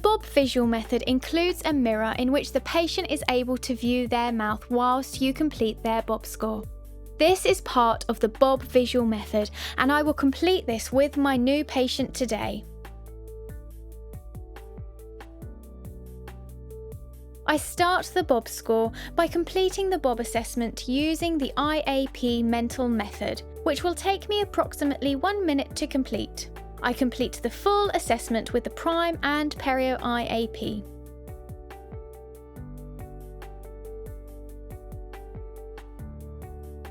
Bob visual method includes a mirror in which the patient is able to view their mouth whilst you complete their Bob score. This is part of the Bob visual method, and I will complete this with my new patient today. I start the Bob score by completing the Bob assessment using the IAP mental method, which will take me approximately 1 minute to complete. I complete the full assessment with the Prime and Perio IAP.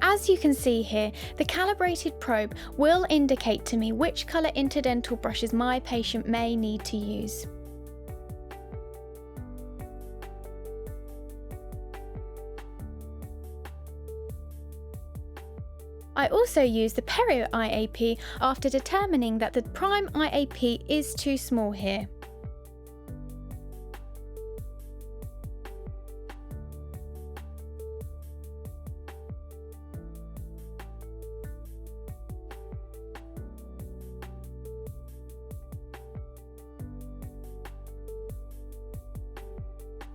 As you can see here, the calibrated probe will indicate to me which colour interdental brushes my patient may need to use. I also use the Perio IAP after determining that the Prime IAP is too small here.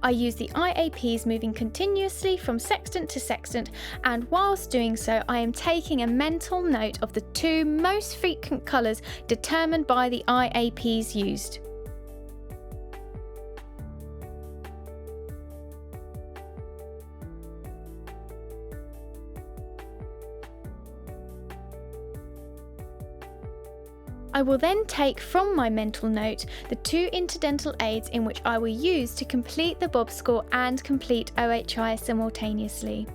I use the IAPs moving continuously from sextant to sextant, and whilst doing so I am taking a mental note of the 2 most frequent colours determined by the IAPs used. I will then take from my mental note the 2 interdental aids in which I will use to complete the Bob score and complete OHI simultaneously.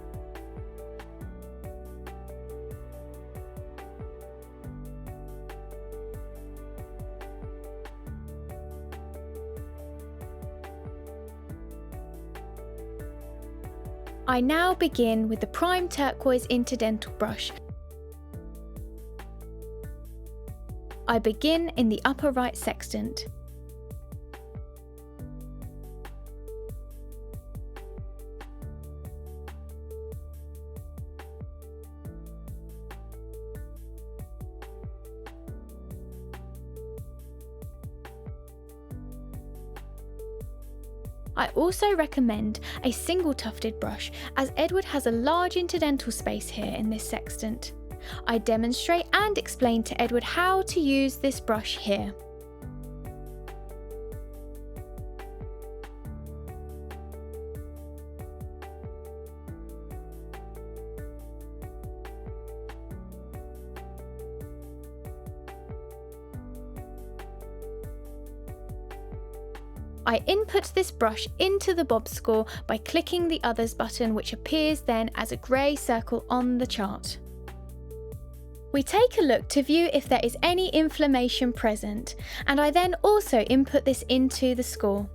I now begin with the Prime Turquoise interdental brush. I begin in the upper right sextant. I also recommend a single tufted brush, as Edward has a large interdental space here in this sextant. I demonstrate and explain to Edward how to use this brush here. I input this brush into the Bob score by clicking the Others button, which appears then as a grey circle on the chart. We take a look to view if there is any inflammation present, and I then also input this into the score.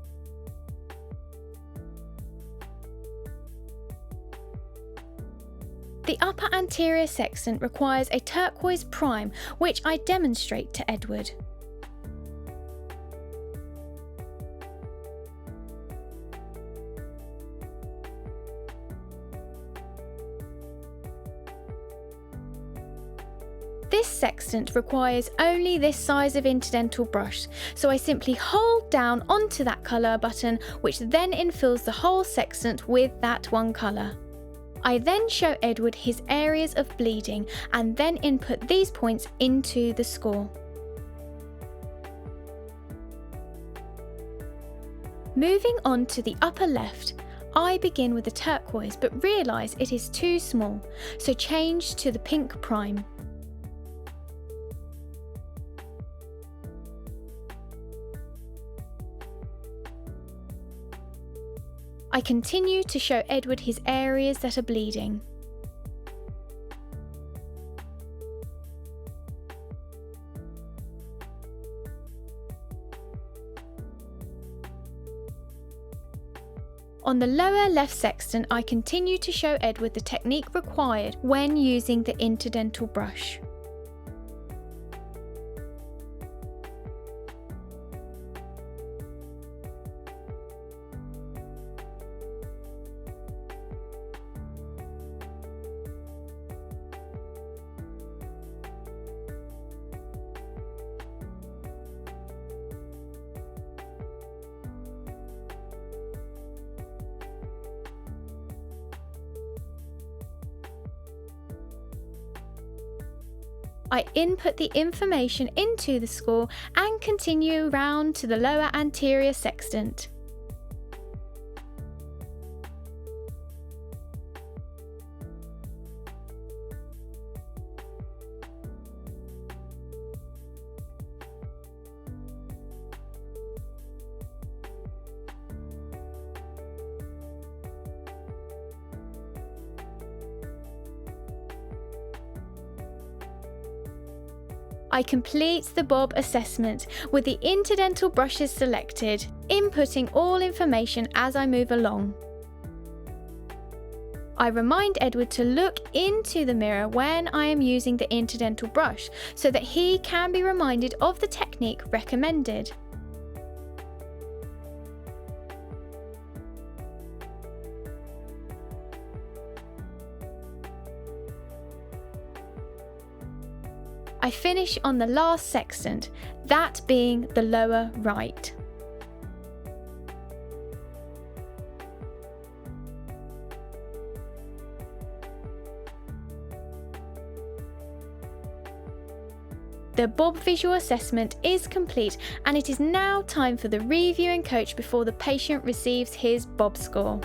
The upper anterior sextant requires a turquoise prime, which I demonstrate to Edward. This sextant requires only this size of interdental brush, so I simply hold down onto that colour button, which then infills the whole sextant with that one colour. I then show Edward his areas of bleeding and then input these points into the score. Moving on to the upper left, I begin with the turquoise but realise it is too small, so change to the pink prime. I continue to show Edward his areas that are bleeding. On the lower left sextant, I continue to show Edward the technique required when using the interdental brush. I input the information into the score and continue round to the lower anterior sextant. I complete the bob assessment with the interdental brushes selected, inputting all information as I move along. I remind Edward to look into the mirror when I am using the interdental brush so that he can be reminded of the technique recommended. I finish on the last sextant, that being the lower right. The bob visual assessment is complete, and it is now time for the review and coach before the patient receives his bob score.